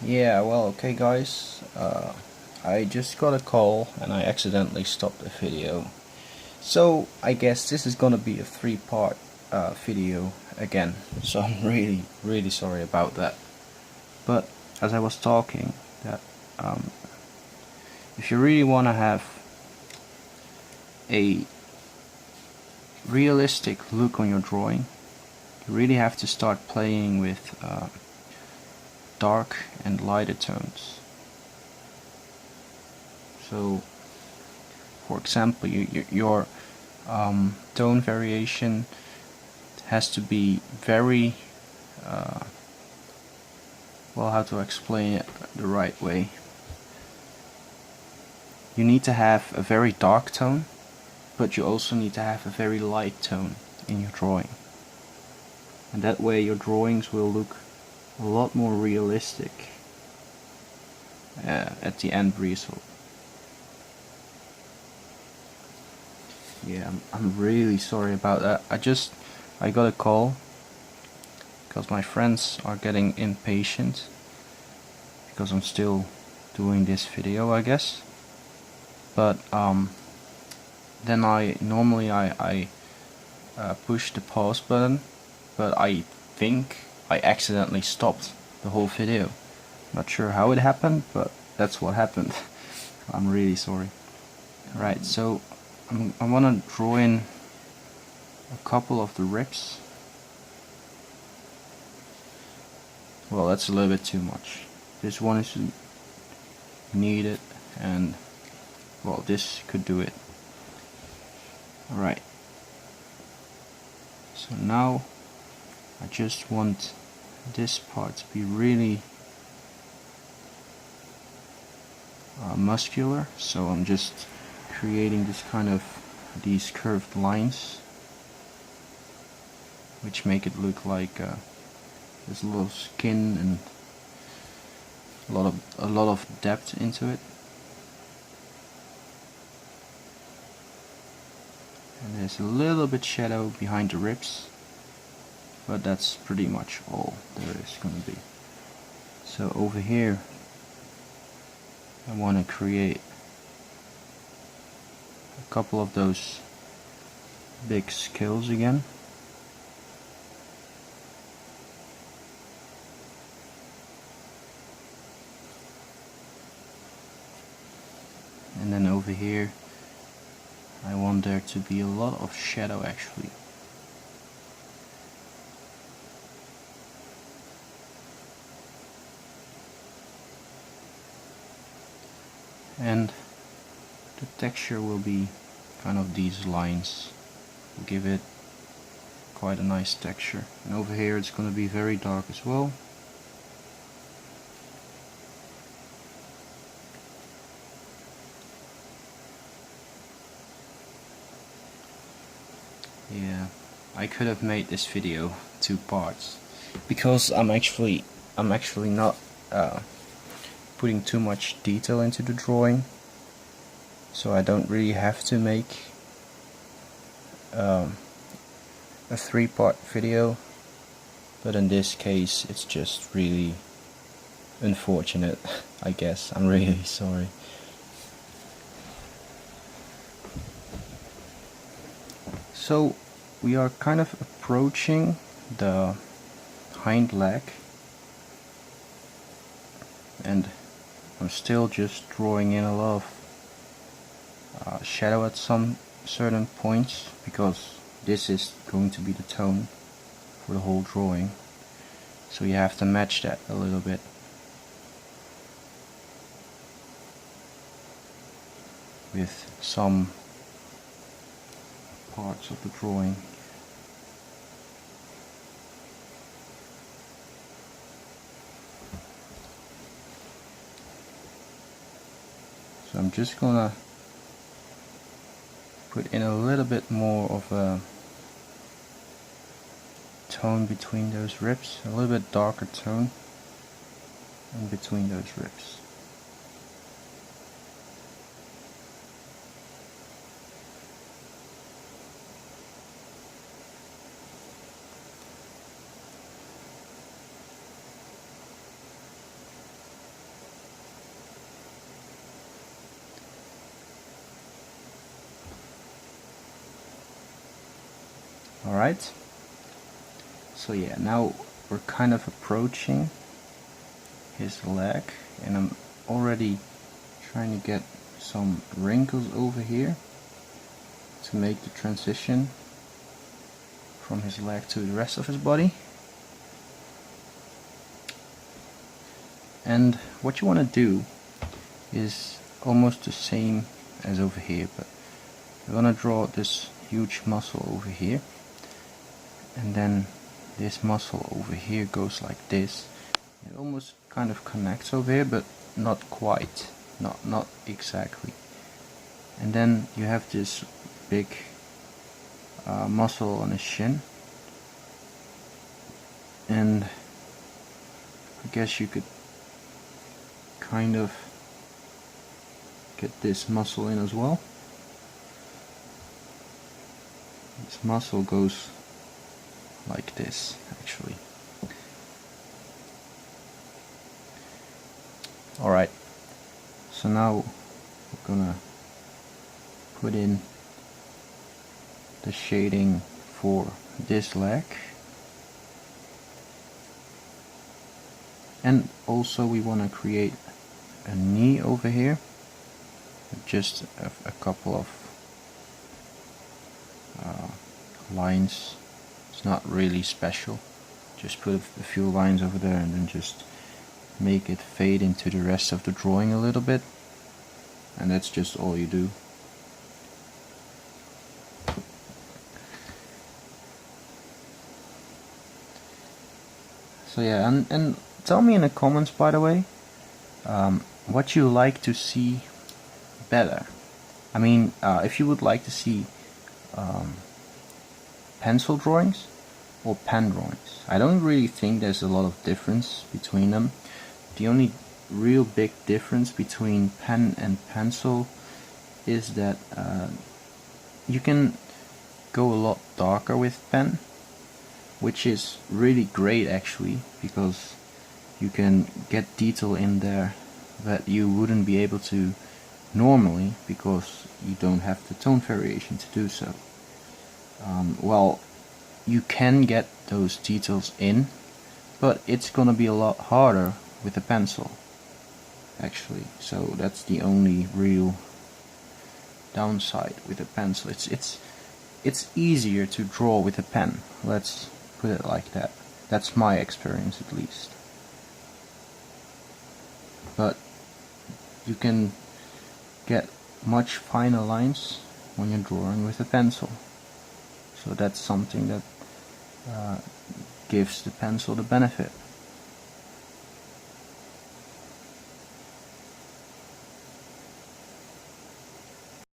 Yeah, well, okay guys, I just got a call and I accidentally stopped the video. So I guess this is gonna be a three-part video again. So I'm really sorry about that. But as I was talking, that if you really wanna have a realistic look on your drawing, you really have to start playing with dark and lighter tones. So for example, your tone variation has to be very well, how to explain it the right way. You need to have a very dark tone, but you also need to have a very light tone in your drawing, and that way your drawings will look a lot more realistic at the end result. Yeah, I'm really sorry about that. I got a call because my friends are getting impatient because I'm still doing this video, I guess. But then I push the pause button, but I think I accidentally stopped the whole video. Not sure how it happened, but that's what happened. I'm really sorry. Right, so I want to draw in a couple of the rips. Well, that's a little bit too much. This one is needed, and well, this could do it. Alright, so now I just want this part to be really muscular, so I'm just creating this kind of these curved lines which make it look like there's a lot of skin and a lot of depth into it. And there's a little bit shadow behind the ribs, but that's pretty much all there is gonna be. So over here I want to create a couple of those big scales again. And then over here I want there to be a lot of shadow actually. And the texture will be kind of these lines. We'll give it quite a nice texture. And over here it's going to be very dark as well. Yeah, I could have made this video two parts because I'm actually not putting too much detail into the drawing, so I don't really have to make a three-part video, but in this case it's just really unfortunate. I guess I'm really sorry. So we are kind of approaching the hind leg, and I'm still just drawing in a lot of shadow at some certain points, because this is going to be the tone for the whole drawing, so you have to match that a little bit. With some parts of the drawing. So I'm just gonna put in a little bit more of a tone between those ribs, a little bit darker tone in between those ribs. Alright, so yeah, now we're kind of approaching his leg, and I'm already trying to get some wrinkles over here to make the transition from his leg to the rest of his body. And what you want to do is almost the same as over here, but you're gonna draw this huge muscle over here, and then this muscle over here goes like this. It almost kind of connects over here, but not quite, not exactly. And then you have this big muscle on his shin, and I guess you could kind of get this muscle in as well. This muscle goes like this, actually. Alright, so now we're gonna put in the shading for this leg, and also we want to create a knee over here, just a couple of lines. It's not really special, just put a few lines over there and then just make it fade into the rest of the drawing a little bit, and that's just all you do. So yeah, and tell me in the comments, by the way, what you like to see better. I mean, if you would like to see pencil drawings or pen drawings. I don't really think there's a lot of difference between them. The only real big difference between pen and pencil is that you can go a lot darker with pen, which is really great actually, because you can get detail in there that you wouldn't be able to normally, because you don't have the tone variation to do so. Well, you can get those details in, but it's gonna be a lot harder with a pencil actually. So that's the only real downside with a pencil. It's easier to draw with a pen, let's put it like that. That's my experience at least. But you can get much finer lines when you're drawing with a pencil. So that's something that gives the pencil the benefit.